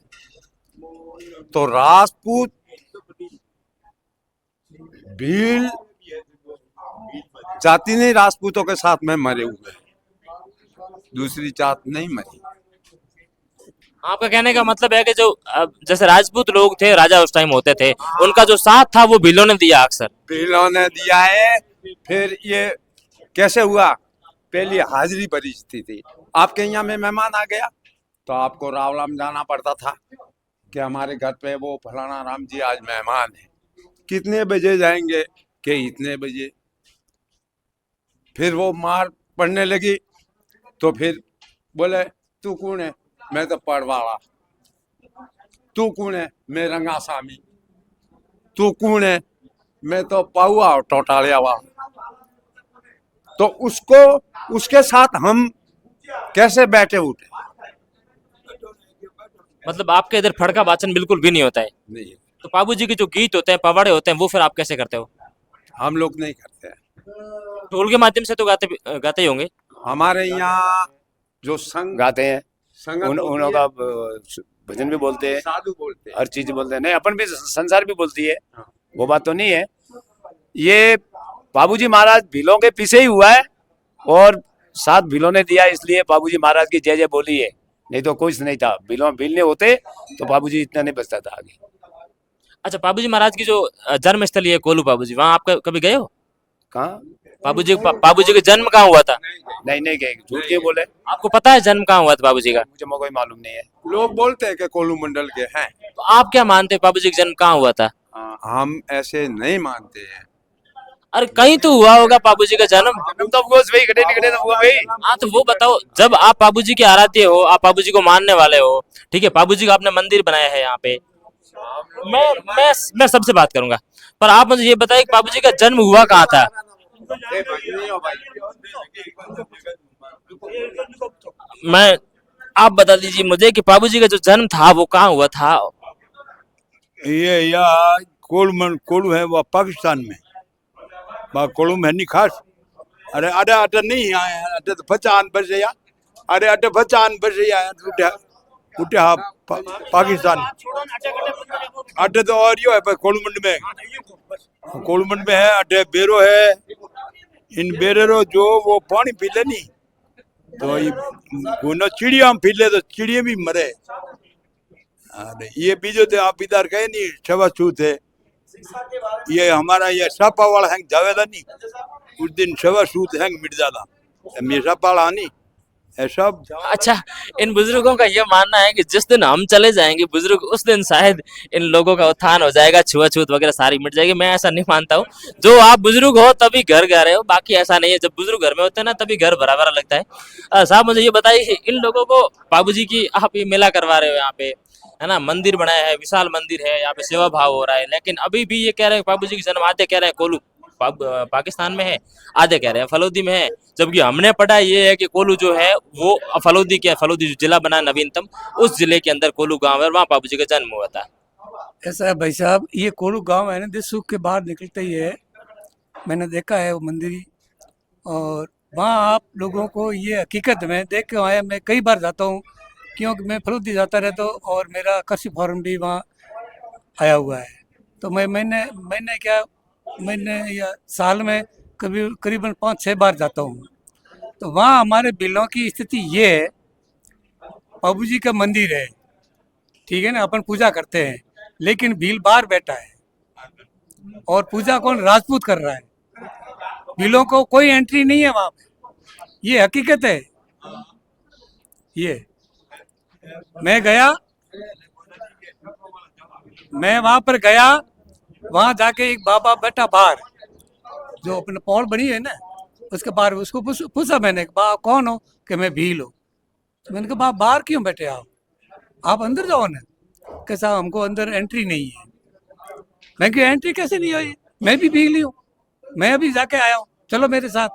तो राजपूत भील जाति नहीं राजपूतों के साथ में मरे हुए, दूसरी जात नहीं मरी। आपका कहने का मतलब है कि जो जैसे राजपूत लोग थे, राजा उस टाइम होते थे, उनका जो साथ था वो भीलों ने दिया अक्सर। भीलों ने दिया है। फिर ये कैसे हुआ? पहली हाजिरी परिस्थिति थी। आपके यहाँ में मेहमान आ गया तो आपको रावलाम जाना पड़ता था कि हमारे घर पे वो फलाना राम जी आज मेहमान है, कितने बजे जाएंगे? कि इतने बजे। फिर वो मार पड़ने लगी तो फिर बोले तू कौन है? मैं तो पड़वाड़ा। तू कौन है? मैं रंगा सामी। तू कौन है? मैं तो पाहुआ और टोटालिया वाला। तो उसको उसके साथ हम कैसे बैठे उठे? मतलब आपके इधर फड़का वाचन बिल्कुल भी नहीं होता है? नहीं, तो बाबूजी के जो गीत होते हैं, पवाड़े होते हैं, वो फिर आप कैसे करते हो? हम लोग नहीं करते हैं। ढोल के माध्यम से तो गाते ही होंगे। हमारे यहाँ जो संघ गाते हैं, संगत उन होती उनों है, का भजन भी बोलते हैं, साधु बोलते हैं। हर चीज बोलते हैं। नहीं, अपन भी संसार भी बोलती है, हाँ। वो बात तो नहीं है। ये बाबूजी महाराज भीलों के पीछे ही हुआ है और साथ भीलों ने दिया, इसलिए बाबूजी महाराज की जय जय बोली है। नहीं तो कुछ नहीं था। भील नहीं होते तो बाबूजी इतना नहीं बचता था आगे। अच्छा, बाबूजी महाराज की जो जन्म स्थली है कोलू बाबूजी, वहां आप कभी गए हो? कहाँ? बाबूजी का जन्म कहाँ हुआ था? नहीं नहीं गए, झूठ के बोले। आपको पता है जन्म कहाँ हुआ था बाबूजी का? मुझे कोई मालूम नहीं है। लोग बोलते हैं कि कोलू मंडल के हैं। तो आप क्या मानते हैं बाबूजी का जन्म कहाँ हुआ था? हम ऐसे नहीं मानते हैं। अरे कहीं तो हुआ होगा बाबूजी का जन्म। जन्म तो हुआ वही खड़े निकले तो हुआ वही। हाँ, तो वो बताओ, जब आप बाबूजी के आराध्य हो, आप बाबूजी को मानने वाले हो, ठीक है, बाबूजी का आपने मंदिर बनाया है यहाँ पे, मैं सबसे बात करूंगा, पर आप मुझे ये बताइए कि बाबूजी का जन्म हुआ कहाँ था? मैं आप बता दीजिए मुझे कि बाबूजी का जो जन्म था वो कहाँ हुआ था? ये यहाँ कोलू है वो पाकिस्तान में, वहाँ कोलू में नहीं खास। अरे अरे अटे नहीं आए, अटे तो पचान बजे या, अरे अटे पचान बजे या उठे उठे हाँ पाकिस्तान। अटे तो और यो है पर कोलूमंड में है। अटे बेरो है, इन बेरो जो वो पानी पी ले नहीं तो ये चिड़िया पी ले तो चिड़िया भी मरे। अरे ये बीजो थे आप इधर कहे नहीं छवा छूत है। ये हमारा ये सापा वाला हैंग जावेदा नहीं, उस दिन छवा छूत हैंग मिट जाता। मैं सापा वाला नहीं ऐसा अच्छा, इन बुजुर्गों का ये मानना है कि जिस दिन हम चले जाएंगे बुजुर्ग, उस दिन शायद इन लोगों का उत्थान हो जाएगा, छुआछूत वगैरह सारी मिट जाएगी। मैं ऐसा नहीं मानता हूँ। जो आप बुजुर्ग हो तभी घर घर हो, बाकी ऐसा नहीं है। जब बुजुर्ग घर में होते हैं ना तभी घर भरा भरा लगता है। साहब मुझे ये बताइए, इन लोगों को बाबूजी की आप ये मेला करवा रहे हो यहाँ पे, है ना, मंदिर बनाया है, विशाल मंदिर है, यहाँ पे सेवा भाव हो रहा है, लेकिन अभी भी ये कह रहे हैं बाबूजी की जन्म आते कह रहे हैं कोलू पाकिस्तान में है, आधे कह रहे हैं फलोदी में है। जबकि हमने पढ़ा ये है कि कोलू जो है वो फलोदी के, फलोदी जो जिला बना है नवीनतम, उस जिले के अंदर कोलू गांव है और वहाँ बाबूजी का जन्म हुआ था। ऐसा है भाई साहब, ये कोलू गांव है ना, देश सुख के बाहर निकलते ही है। मैंने देखा है वो मंदिर, और वहाँ आप लोगों को ये हकीकत में देख के आया। मैं कई बार जाता हूँ क्योंकि मैं फलूदी जाता रहता हूँ, और मेरा कृषि फार्म भी वहाँ आया हुआ है। तो मैंने या साल में कभी करीबन 5-6 बार जाता हूँ। तो वहाँ हमारे बिलों की स्थिति ये है, बाबूजी का मंदिर है, ठीक है ना, अपन पूजा करते हैं, लेकिन भील बाहर बैठा है और पूजा कौन, राजपूत कर रहा है। भीलों को कोई एंट्री नहीं है वहां पे, ये हकीकत है। ये मैं गया, मैं वहां पर गया, वहां जाके एक बाबा बैठा बाहर, जो अपने पौड़ बनी है ना उसके बाहर, उसको पूछा मैंने, बा कौन हो? कि मैं भील हूँ। तो मैंने कहा बाहर क्यों बैठे आप अंदर जाओ ना। कि साहब हमको अंदर एंट्री नहीं है। मैं कि एंट्री कैसे नहीं हुई, मैं भी भील हूँ, मैं अभी जाके आया हूँ, चलो मेरे साथ।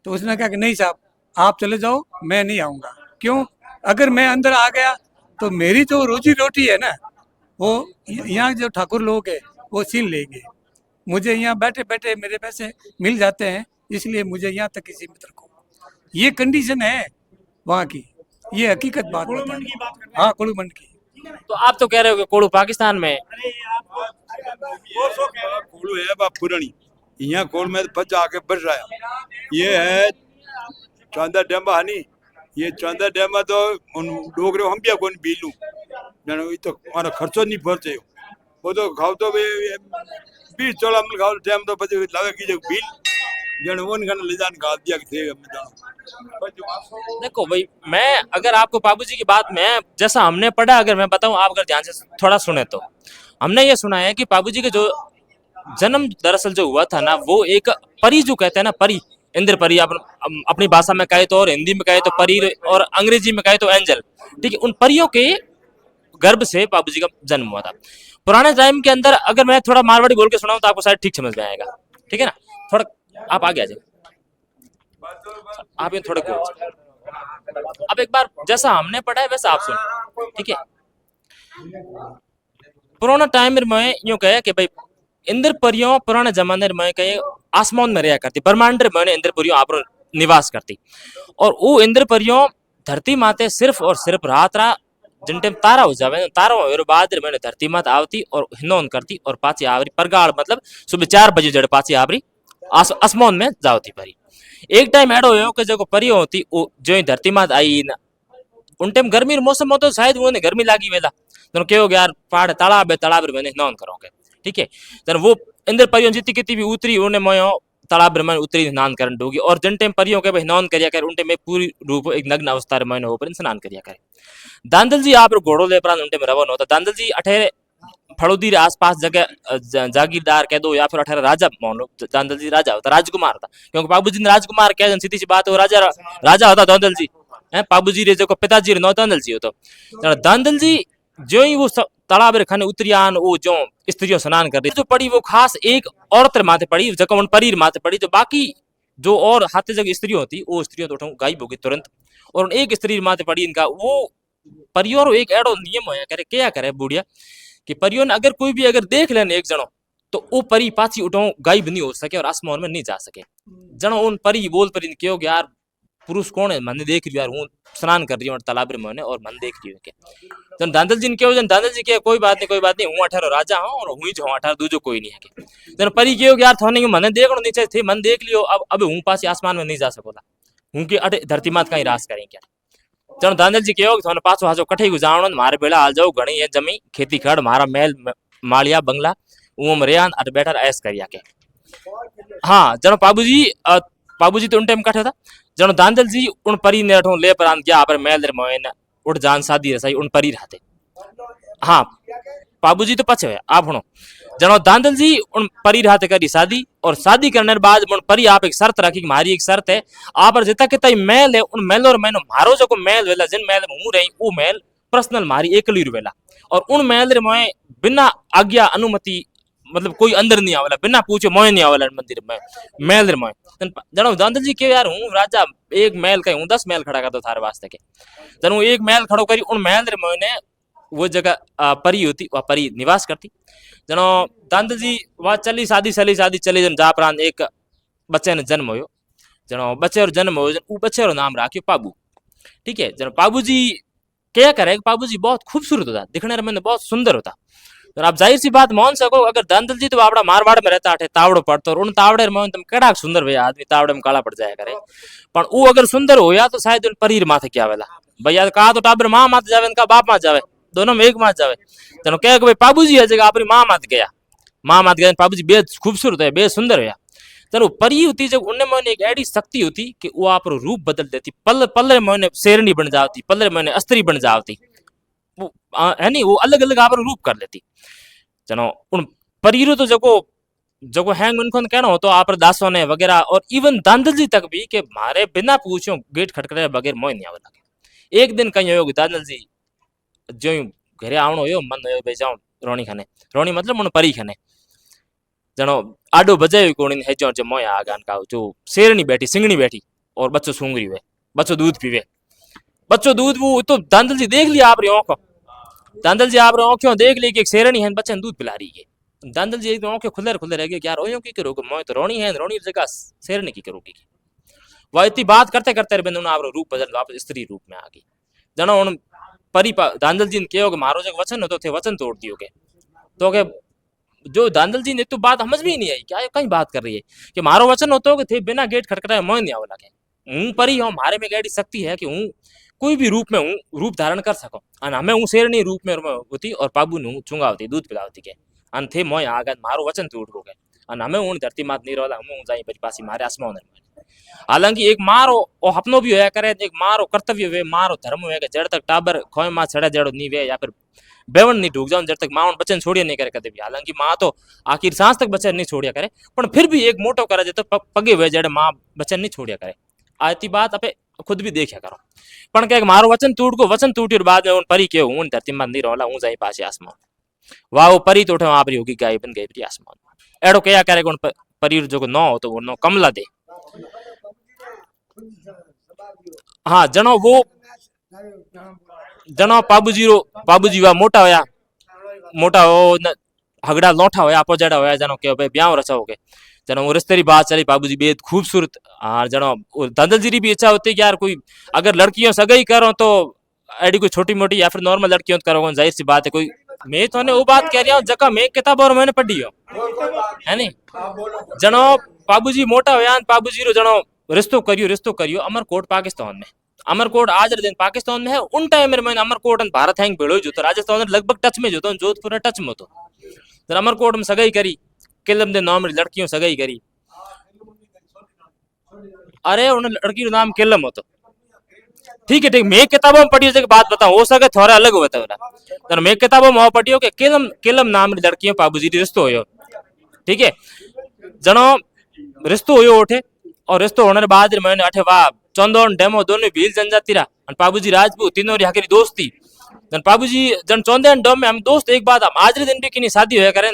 तो उसने कहा कि नहीं साहब आप चले जाओ, मैं नहीं आऊँगा। क्यों? अगर मैं अंदर आ गया तो मेरी जो रोजी रोटी है ना, वो यहाँ जो ठाकुर लोग है वो छीन लेंगे। मुझे यहाँ बैठे बैठे मेरे पैसे मिल जाते हैं, इसलिए मुझे यहाँ तक ही सीमित रखो। ये कंडीशन है वहाँ की, ये हकीकत बात है। हाँ, कुलूमंड की। तो आप तो कह रहे हो कि कोलू पाकिस्तान में है। कोलू है बा पुरानी, यहाँ कोल में बच्चा आके बस रहा है। ये है चांदा डैम्बा हनी, ये चांदा डैम्बा तो उन डोगरे हम भी कौन बीलू जानो, ये तो हमारा खर्चो नहीं पड़ते। वो तो खाओ तो 20 चोला मिल खाओ टाइम तो बचे लगे कि जो बिल जन वन गन ले जान गाल दिया कि थे हम जानो। देखो भाई, मैं अगर आपको बाबूजी की बात में जैसा हमने पढ़ा अगर मैं बताऊं, आप अगर ध्यान से थोड़ा सुने तो हमने ये सुना है कि बाबूजी के जो जन्म दरअसल जो हुआ था ना, वो एक परी जो कहते हैं ना, परी, इंद्र परी, अपनी भाषा में कहे तो, और हिंदी में कहे तो परी, और अंग्रेजी में कहे तो एंजल, ठीक है, उन परियों के गर्भ से बाबूजी का जन्म हुआ था। पुराने टाइम के अंदर अगर मैं थोड़ा मारवाड़ी बोल के सुनाऊं तो आपको शायद ठीक समझ में आएगा, ठीक है ना। थोड़ा आप आगे आ जाए, आप ये थोड़े अब एक बार जैसा हमने पढ़ा है वैसा आप सुन, ठीक है। पुराना टाइम में यूं कहे कि भाई इंद्र परियों पुराने जमाने में कहे आसमान में रहा करती, ब्रह्मांड में इंद्र परियों आप निवास करती, और वो इंद्र परियों धरती माते सिर्फ और सिर्फ रात रा जिन टाइम तारा हो जावे, तारा होने बाद मैंने धरती मात आवती और हिनोन करती, और पाची आवरी परगाड़ मतलब सुबह 4 बजे जड़ पाची आवरी आसमान में जावती परी। एक टाइम एडो हो कि जो परी होती वो जो ही धरती मात आई ना, उन टाइम गर्मी मौसम हो तो शायद वो गर्मी लागी वेला तो कहो यार पहाड़ तालाब है, तालाब मैंने स्नान करोगे, ठीक है। तो वो इंद्र परियों जीती कितनी भी उतरी उन्हें मोयो तालाब में उतरी स्नान करने दोगी, और जिन टाइम परियों के भाई स्नान करिया करे उन टाइम में पूरी रूप एक नग्न अवस्था में हो पर स्नान करिया करे। दांदल जी आप घोड़ो ले उन टाइम रवन होता। दांदल जी अठेरे फड़ोदी आसपास जगह जागीरदार कह दो या फिर अठारह राजा मान लो, दांदल जी राजा होता, राजकुमार था, क्योंकि बाबूजी ने राजकुमार कह सीधी सी बात है, वो राजा होता दांदल जी है। बाबूजी रे जो पिताजी रे नौ दांदल जी होता। दांदल जी जो ही वो तालाब रे खाने उतरियान, वो जो स्त्रियों स्नान कर रही जो पड़ी वो खास एक औरत माथे पड़ी, जको उन परीर माथे पड़ी, जो बाकी जो और हाथे जगह स्त्री होती वो स्त्रियों तो गायब होगी तुरंत, और एक स्त्री माथे पड़ी इनका। वो परियों एक एडो नियम होया करे, क्या करे बुढ़िया कि परियों अगर कोई भी अगर देख लेने एक जनो तो वो परी पाची उठो गायब नहीं हो सके और आसमान में नहीं जा सके। जनो उन परी बोल पर कहो कि यार पुरुष कौन है, मन देख रही यार, हूँ स्नान कर रही हूँ तालाब रे मैंने और मन देख रही हूँ के। जन दांदल जी ने कहो, जन दांदल जी के कोई बात नहीं, हूँ 18 राजा हूँ और हुई जो 18 दूजो कोई नहीं है के। जन परी कहो कि यार थोने मन देखो नहीं चाहिए थे, मन देख लियो, अब हूँ पास आसमान में नहीं जा सकोला, हूँ के अटे धरती मात कहीं रास करें क्या। जन दांदल जी कहो थोने पासो हाजो कठे गुजारण मारे बेड़ा हाल जाओ, घणी है जमी खेती खड़ मारा महल मालिया बंगला उम रेयान अट बैठा ऐस करिया के। हाँ जनो बाबूजी तो उन टाइम कठे था। जनो दांदल जी उन परी ने अठो ले पर गया पर मेल रे मोइन उठ जान शादी रसाई उन परी रहते। हाँ बाबूजी तो पछे है आप हणो जनो दांदल जी उन परी रहते करी शादी और शादी करने के बाद उन परी आप एक शर्त रखी कि मारी एक शर्त है आप जितना कितना मेल है उन मेल और मैंने मारो जो मेल वेला जिन मेल में हूं रही वो मेल पर्सनल मारी एकली वेला और उन मेल रे मोए बिना आज्ञा अनुमति मतलब कोई अंदर नहीं आवेला बिना पूछे मोए नहीं आवेला मंदिर में मेल रे मोए जनो दांदल जी के यार हूं राजा एक मेल कहीं हूं 10 मेल खड़ा कर दो थारे वास्ते के जनो एक मेल खड़ो करी उन मेल रे मोए ने वो जगह परी होती वह परी निवास करती जनो दांदल जी वह चली शादी चली जन जा प्रांत एक बच्चे ने जन्म हो जनो बच्चे और जन्म हो वो बच्चे और नाम राख्यो पाबू। ठीक है जनो पाबू जी क्या करे पाबू जी बहुत खूबसूरत होता दिखने में बहुत सुंदर होता तो आप जाहिर सी बात मान सको अगर दांदल जी तो आपड़ा मारवाड़ में रहता है तावड़ो पड़तो और उन तावड़े में तुम केड़ा सुंदर भैया आदमी तावड़े में काला पड़ जाया करे पर वो अगर सुंदर होया तो शायद परीर माथे क्या वेला भैया कहा तो टाबर माँ मात जावे इनका बाप मात जावे दोनों में एक मात जावे तेनो कह भाई पाबू जी है जगह अपनी माँ मात गया पाबू जी बेहद खूबसूरत है बेहद सुंदर है तेनो परी होती जब उनने मैंने एक ऐसी शक्ति होती कि वो आप रूप बदल देती पल्ले मैंने शेरनी बन जाती पल्ले मैंने अस्त्री बन जाती वो है नहीं वो अलग अलग आप रूप कर लेती जनो उन परीरो तो जगो हैंग उनको कहना हो तो आप दासों ने वगैरह और इवन दांदल जी तक भी के मारे बिना पूछो गेट खटखटे बगैर मोह नहीं आवे लगे। एक दिन कहीं हो दांदल जी जो घरे आवणो हो मन हो भाई जाऊं रोणी खाने रोणी मतलब उन परी खाने जनो आडो बजायो कोणी है जो मोया आगान का जो शेरनी बैठी सिंगनी बैठी और बच्चो सूंघ रही है बच्चो दूध पीवे बच्चो दूध वो तो दांदल जी देख लिया आप री आंखों दांदल जी आप आंखों देख ली कि एक शेरनी है बच्चे दूध पिला रही है दांदल जी एकदम आंखें खुले रह गए यार ओयो की करोगे मोय तो रोणी है रोणी जगह शेरनी की करोगी वह इतनी बात करते करते बिंदु आप रूप बदल वापस स्त्री रूप में आ गई जनो उन परी दांदल जी ने कहो कि मारो जग वचन हो तो वचन तोड़ दियो के तो के जो दांदल जी ने तो बात समझ में ही नहीं आई क्या कहीं बात कर रही है कि मारो वचन होतो कि थे बिना गेट खटखटाए मोह नहीं आवे लगे हूं परी हूं मारे में गैडी शक्ति है कि हूं कोई भी रूप में हूं रूप धारण कर सको अन हमें हूं शेरनी रूप में होती और पाबू ने चुंगावती दूध पिलावती के अन थे मोह आ गए मारो वचन टूट गए अन हमें हूं धरती मात नहीं रोला हूं जाई परी पासी मारे आसमान में हालांकि एक मारो और अपनो भी होया करे एक मारो कर्तव्य वे मारो धर्म हुए कि जड़ तक टाबर खोए मां छड़ा जड़ो नहीं वे या फिर बेवन नहीं ढूक जाओ जब तक मां बच्चन छोड़िया नहीं करे कदे भी हालांकि मां तो आखिर सांस तक बच्चन नहीं छोड़िया करे पर फिर भी एक मोटो करे तो पगे हुए जड़े मां बच्चन नहीं छोड़िया करे आती बात अपे खुद भी देखा करो पण कह मारो वचन टूट को वचन टूटी और बाद में उन परी के हूं धरती में नहीं रोला हूं जाई पासे आसमान वाह वो परी तो उठे आप रही होगी गाय बन गई आसमान एड़ो क्या करे उन परी जो नो हो तो वो नो कमला दे हाँ जनो वो जनो पाबूजी वा मोटा हो हगड़ा लोठा होया आपो जड़ा होया जनो के भाई ब्याह रचा हो गए जनो वो रिश्ते की बात चली बाबूजी बेहद खूबसूरत हाँ जनो दांदल जी की भी इच्छा होती है कि यार कोई अगर लड़कियों सगाई करो तो एडी कोई छोटी मोटी या फिर नॉर्मल लड़कियों करो जाहिर सी बात है कोई मैं तो वो बात कह रहा हूँ जगह मैं किताब और मैंने पढ़ी हो है नहीं जनो बाबूजी मोटा होया बाबूजी रो जनो रिश्तो करियो अमरकोट पाकिस्तान में अमरकोट आज दिन पाकिस्तान में है उन टाइम में मैंने अमरकोट भारत हैंग भेड़ो जो तो राजस्थान में लगभग टच में जो तो जोधपुर टच में तो अमरकोट में सगाई करी किलम दे नाम लड़कियों सगाई करी अरे उन लड़की का नाम किलम हो तो ठीक है मैं किताबों में पढ़ी बात बताऊं हो सके थोड़ा अलग होता है मैं किताबों में पढ़ियो कि किलम नाम लड़कियों बाबूजी रिश्तो हो ठीक है जनो रिश्तो हो उठे और रिश्तो होने के बाद मैंने अठे वाह चंदोन डेमो दोनों भील जनजाति रहा बाबूजी राजपूत तीनों हाकरी दोस्ती बाबूजी जन चौंदे डोम में हम दोस्त एक बात हम आज दिन भी किन्हीं शादी होया करें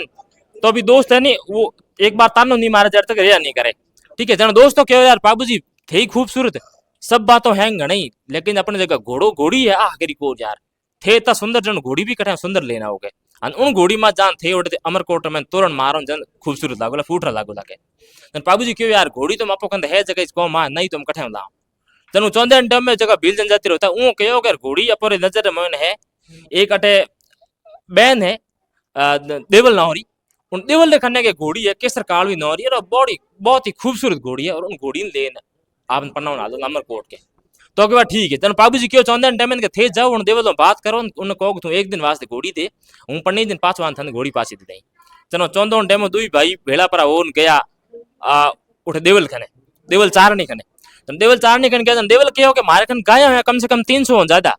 तो अभी दोस्त है नहीं वो एक बार तानो नहीं मारे जब तक रिया नहीं करे ठीक है जन दोस्तों क्यों यार बाबूजी थे खूबसूरत सब बातों हैंग नहीं लेकिन अपने जगह घोड़ो घोड़ी है आखिरी को यार थे इतना सुंदर जन घोड़ी भी कटे सुंदर लेना हो गए उन घोड़ी में जान थे उड़ते अमरकोट में तोरण मारो जन खूबसूरत लागो फूटरा लागो लगे बाबूजी क्यों यार घोड़ी तो मापो कंद है जगह इसको मां नहीं तुम कठे लाओ जन चौंदे डम में जगह भील जनजाति होता है वो कहो अगर घोड़ी अपने नजर में है एक अटे बहन है देवल नौरी उन देवल खन्ने के घोड़ी है केसर कालवी नौरी और बॉडी बहुत ही खूबसूरत घोड़ी है और उन घोड़ी लेन आप पन्ना बना दो अमरकोट के तो के बाद ठीक है जन बाबूजी क्यों चौंदे डम के थे जाओ उन देवल बात करो उन कहो तू एक दिन वास्ते घोड़ी दे हूँ पन्नी दिन पांचवान थन घोड़ी पासी दे दई चलो चौंदो डेमो दुई भाई भेड़ा पर ओन गया उठे देवल खने देवल चारणी खने तो देवल चारनी कन कहते देवल कहो कि मारे कन गायों है कम से कम 300 हो ज्यादा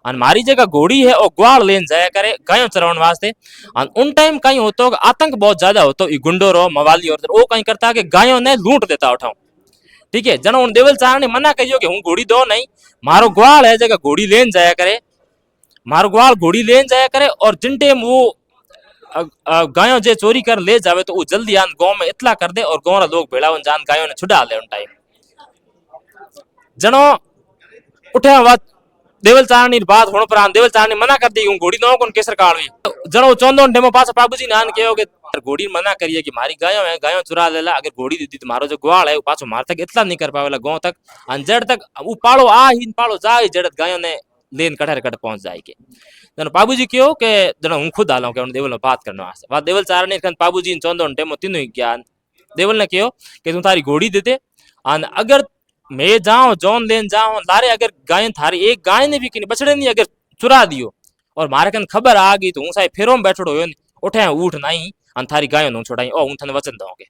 और मारी जगह घोड़ी है और ग्वाल लेन जाया करे गायों चरावन वास्ते। और उन टाइम कहीं होतो आतंक बहुत ज्यादा होतो गुंडो रो मवाली और वो कहीं करता कि गायों ने लूट देता उठाओ। ठीक है, जनो उन देवल चार ने मना करियो कि हूँ घोड़ी दो नहीं, मारो ग्वाल है जगह घोड़ी लेन जाया करे, मारो ग्वाल घोड़ी लेन जाया करे और जिन टाइम वो गायों जे चोरी कर ले जावे तो वो जल्दी आन गांव में इतला कर दे और गांव लोग भेड़ा जान गायों ने छुड़ा ले उन टाइम। जनो उठे बात देवल चारनी बात होने पर देवल चारनी मना कर दी घोड़ी दो कौन केसर काल जनो चौंदो डेमो पास बाबूजी ने आन कहो कि घोड़ी मना करिए कि मारी गायों है गायों चुरा लेला, अगर घोड़ी दी तो मारो जो ग्वाल है वो पाछो मार तक इतना नहीं कर पावेला गांव तक जड़ तक वो पालो आ ही पालो जा ही जड़ गायों ने लेन कठर कट पहुंच जाए के। जनो बाबूजी कहो कि जनो हूँ खुद आलो के देवल में बात करने वास्ते बात देवल चार ने बाबूजी ने चौंदो डेमो तीनों ज्ञान देवल ने कहो कि तू तारी घोड़ी दे दे अगर मैं जाऊं जौन लेन जाऊं लारे अगर गाय थारी एक गाय ने भी बछड़े नहीं अगर चुरा दियो और मारे कन खबर आ गई तो हूँ साई फेरो में बैठो हो उठे उठ नहीं अन थारी गायों नु छोड़ाई ओ हूँ थने वचन दोगे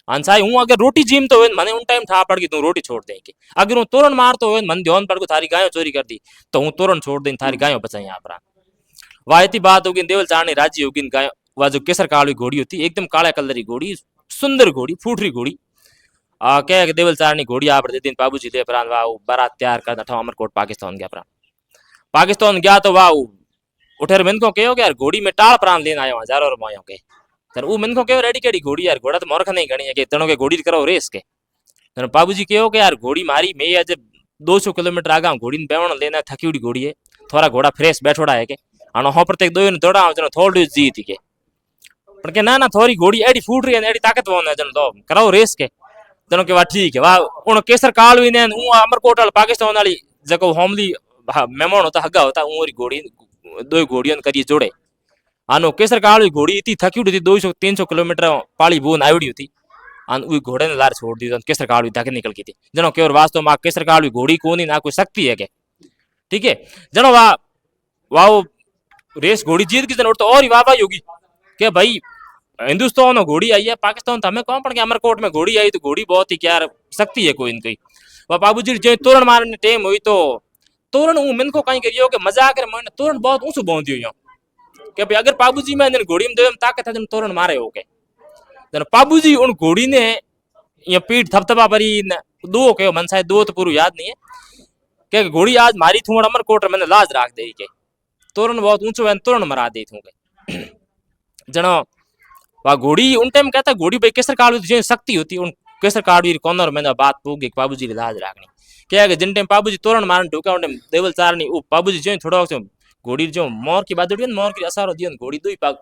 अन साई हूँ अगर रोटी जीम तो मने उन टाइम ठा पड़ गई तू रोटी छोड़ दे के अगर हूँ तोरण मार तो मन ध्यान पड़ को थारी गायों चोरी कर दी तो हूँ तोरण छोड़ दे थारी गायों बचाई यहाँ पर वायती बात होगी देवल चारनी राजी होगी गाय वह जो केसर काली घोड़ी होती एकदम काला कलर की घोड़ी सुंदर घोड़ी फूटरी घोड़ी कह देवल चारनी घोड़ी आप दिन बाबूजी ले प्राण वाह बारात तैयार कर अठा अमरकोट पाकिस्तान गया प्राण पाकिस्तान गया तो वाह उठेर मन को कहो यार घोड़ी में टाल प्राण लेन आयो हजारों रुपयों के तर वो मन को कहो रेडी केड़ी घोड़ी यार घोड़ा तो मोरख नहीं गणी है कि तनो के घोड़ी करो रेस के तर बाबूजी कहो कि यार घोड़ी मारी मैं आज 200 किलोमीटर आगा घोड़ी ने बेवण लेना थकी उड़ी घोड़ी है थोड़ा घोड़ा फ्रेश बैठोड़ा है के अनो हो प्रत्येक दो ने दौड़ा जनो थोड़ी जीत के पर के ना थोड़ी घोड़ी एडी फूट रही है एडी ताकतवर है जनो तो कराओ रेस के जनो के वाह ठीक है वाह उन केसर काल भी ने अमरकोट वाली पाकिस्तान वाली जको होमली मेहमान होता हगा होता उरी घोड़ी दो घोड़ियों करिए जोड़े आनो केसर काल की घोड़ी इतनी थकी उठी थी 200-300 किलोमीटर पाली बून आईडी थी आन उ घोड़े ने लार छोड़ दी केसर काल धके निकल गई थी जनो केवर वास्तव में केसर काल घोड़ी को नहीं ना कोई शक्ति है के ठीक है जनो वाह वाह रेस घोड़ी जीत की जनो तो और ही वाह वाह होगी के भाई हिंदुस्तान में घोड़ी आई है पाकिस्तान तो हमें कौन पड़ गया अमरकोट में घोड़ी आई तो घोड़ी बहुत ही क्या शक्ति है कोई इनकी वह बाबूजी जो तोरण मारने टाइम हुई तो तोरण मन को कहीं करियो कि मजाक रे मन तोरण बहुत ऊंचो बोंद दियो कि भाई अगर बाबूजी में घोड़ी में दे ताकत है जन तोरण मारे हो के जन बाबूजी उन घोड़ी ने ये पीठ थपथपा परी दो के मन शायद दो तो पूरा याद नहीं है कि घोड़ी आज मारी थू अमरकोट मैंने लाज राख दे के तोरण बहुत ऊंचो है तोरण मरा दे थू के जनो वह घोड़ी उन टाइम कहता घोड़ी भाई केसर काल जो शक्ति होती उन केसर काल कॉर्नर मैंने बात पूगी बाबूजी लाज राखनी क्या जिन टाइम बाबूजी तोरण मारन ढूका उन टाइम देवल चारनी वो बाबूजी जो थोड़ा घोड़ी जो मोर की बात मोर की असारो दियो घोड़ी दो ही पाग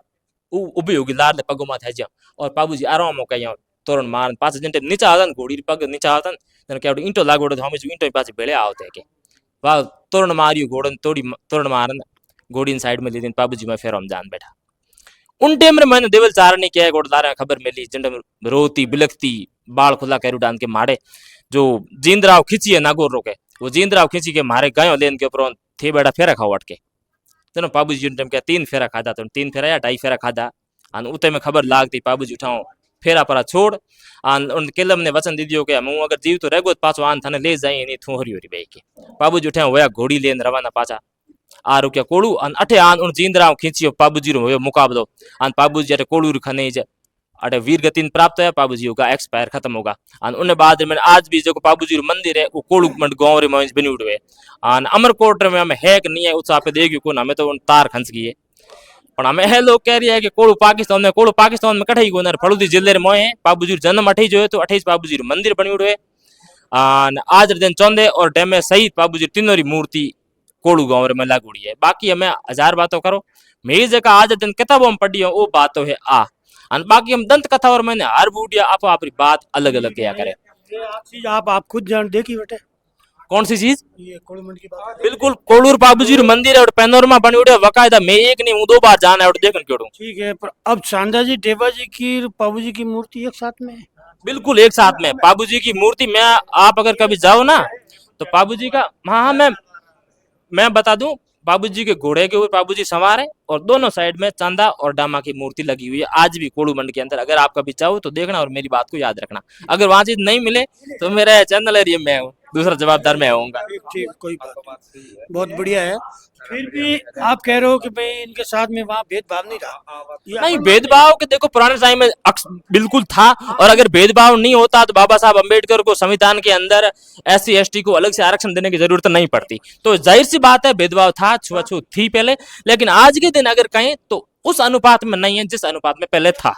उभी होगी लार पगो में थे और बाबूजी आराम हो कहीं तोरण मारन पास जिन टाइम नीचा आता घोड़ी पग नीचा आता क्या ईंटो लागोड़ो हम ईंटो पास बेड़े आवते के वाह तोरण मारियो घोड़न तोड़ी तोरण मारन घोड़ी साइड में ली बाबूजी में फेर हम जान बैठा उन टाइम में मैंने देवल चारनी क्या गोड़ खबर मिली जिन रोती बिलखती बाल खुला कैरू डान के मारे जो जींदराव खींची है नागौर रोके वो जींदराव खींची के मारे गायों लेन के ऊपर थे बेड़ा फेरा खाओ अटके चलो बाबूजी उन टाइम क्या 3 फेरा खादा तो 3 फेरा या 2.5 फेरा खादा अन उते में खबर लागती बाबूजी उठाओ फेरा परा छोड़ उन केलम ने वचन दी दियो कि हूँ अगर जीव तो रहेगो पाछो आन थाने ले जाई नहीं थू हरी हरी बई के बाबूजी उठा होया घोड़ी लेन रवाना पाछा आ रुकिया कोड़ू अन अठे आन उन जींदराव खींचियो बाबूजी रो होयो मुकाबलो अन बाबूजी अटे कोड़ू खने अटे वीर गति प्राप्त है बाबूजी होगा एक्सपायर खत्म होगा अन उन बाद में आज भी जो बाबूजी मंदिर है वो कोड़ू मंड गांव रे में बनी उठे अन अमरकोट में हमें है कि नहीं है उस आप देगी कौन हमें तो तार खंस गई है पर हमें है लोग कह रही है कि कोड़ू पाकिस्तान में कठाई को फलूदी जिले रे मोए बाबूजी जन्म अठे जो है तो 28 बाबूजी मंदिर बनी उठे आज दिन चौंदे और डैमे सहित बाबूजी तीनों री मूर्ति कोड़ू गांव में लागूड़ी है बाकी हमें 1000 बातों करो मेरी जगह आज दिन किताबों में पढ़ी हो वो बातों है बाकी हम दंत कथा और मैंने हर बूढ़िया आप अपनी बात अलग अलग किया करे चीज आप खुद जान देखी बेटे कौन सी चीज ये कोलमंड की बात बिल्कुल कोड़ूर बाबूजी मंदिर है और पैनोरमा बनी उड़े वकायदा मैं एक नहीं हूँ 2 बार जाना है और देखन क्यों ठीक है पर अब शांता जी देवा जी की बाबूजी की मूर्ति एक साथ में है बिल्कुल एक साथ में बाबूजी की मूर्ति मैं आप अगर कभी जाओ ना तो बाबूजी का हाँ मैं बता दूं बाबूजी के घोड़े के ऊपर बाबूजी सवार है और दोनों साइड में चंदा और डामा की मूर्ति लगी हुई है आज भी कोड़ू मंडी के अंदर। अगर आप कभी चाहो तो देखना और मेरी बात को याद रखना। अगर वहां चीज नहीं मिले तो मेरा चैनल एरिया में हूँ, दूसरा जवाबदार मैं होऊंगा। ठीक, कोई बात नहीं, बहुत बढ़िया है। फिर भी आप कह रहे हो कि भाई इनके साथ में वहाँ भेदभाव नहीं रहा। ये नहीं, भेदभाव के देखो पुराने टाइम में बिल्कुल था, और अगर भेदभाव नहीं होता तो बाबा साहब अम्बेडकर को संविधान के अंदर SC ST को अलग से आरक्षण देने की जरूरत नहीं पड़ती। तो जाहिर सी बात है भेदभाव था, छुआछूत थी पहले, लेकिन आज के दिन अगर कहें तो उस अनुपात में नहीं है जिस अनुपात में पहले था।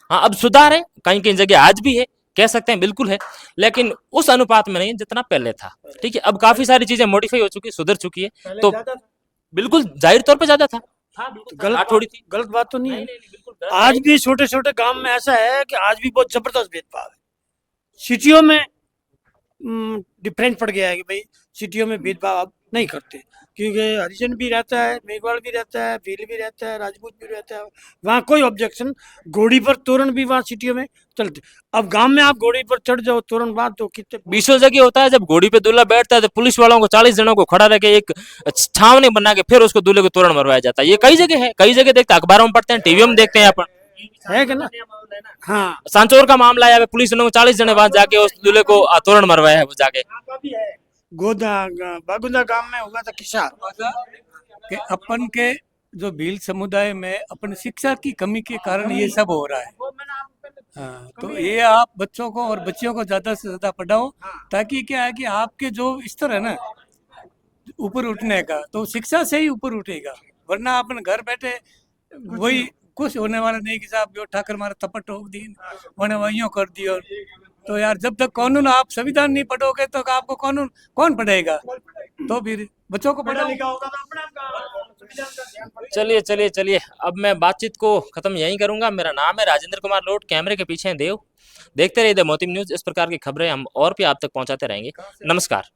हाँ, अब सुधार है, कहीं कहीं जगह आज भी है, कह सकते हैं बिल्कुल है, लेकिन उस अनुपात में नहीं है जितना पहले था। ठीक है, अब काफी सारी चीजें मॉडिफाई हो चुकी, सुधर चुकी है, पहले तो ज्यादा था। बिल्कुल जाहिर तौर पे ज्यादा था। गलत थोड़ी थी, गलत बात तो नहीं है। बिल्कुल गलत आज भी छोटे छोटे गांव में ऐसा है कि आज भी बहुत जबरदस्त भेदभाव है। सिटियों में डिफरेंस पड़ गया है कि भाई सिटियों में भेदभाव अब नहीं करते, क्योंकि हरिजन भी रहता है, मेघवाल भी रहता है, भील भी रहता है, राजपूत भी रहता है, वहाँ कोई ऑब्जेक्शन। घोड़ी पर तोरण भी वहाँ सिटियों में चलते। अब गांव में आप घोड़ी पर चढ़ जाओ, तोरण बांध दो, कितने बीसों जगह होता है। जब घोड़ी पे दूल्हा बैठता है तो पुलिस वालों को 40 जनों को खड़ा रखे एक छावनी बना के फिर उसको दूल्हे को तोरण मरवाया जाता है। ये कई जगह है, कई जगह देखते हैं, अखबारों में पढ़ते हैं, टीवी में देखते हैं अपन। है कि ना। हाँ, सांचौर का मामला है, पुलिस ने 40 जने वहां जाके उस दूल्हे को तोरण मरवाया है वो जाके। बागुंदा गांव में हुआ था किस्सा कि अपन के जो भील समुदाय में अपन शिक्षा की कमी के कारण ये सब हो रहा है। हाँ, तो ये आप बच्चों को और बच्चियों को ज्यादा से ज्यादा पढ़ाओ, ताकि क्या है कि आपके जो स्तर है ना ऊपर उठने का, तो शिक्षा से ही ऊपर उठेगा। वरना अपन घर बैठे वही कुछ होने वाला नहीं कि साहब जो ठाकर मारा थप्पड़ ठोक दी, उन्हें वही कर दिया। तो यार जब तक कानून आप संविधान नहीं पढ़ोगे तो आपको कानून कौन पढ़ेगा? तो फिर बच्चों को पढ़ा लिखा होगा तो अपना चलिए चलिए चलिए, अब मैं बातचीत को खत्म यहीं करूंगा। मेरा नाम है राजेंद्र कुमार लोट, कैमरे के पीछे हैं देव। देखते रहिए द मोती न्यूज। इस प्रकार की खबरें हम और भी आप तक पहुंचाते रहेंगे। नमस्कार।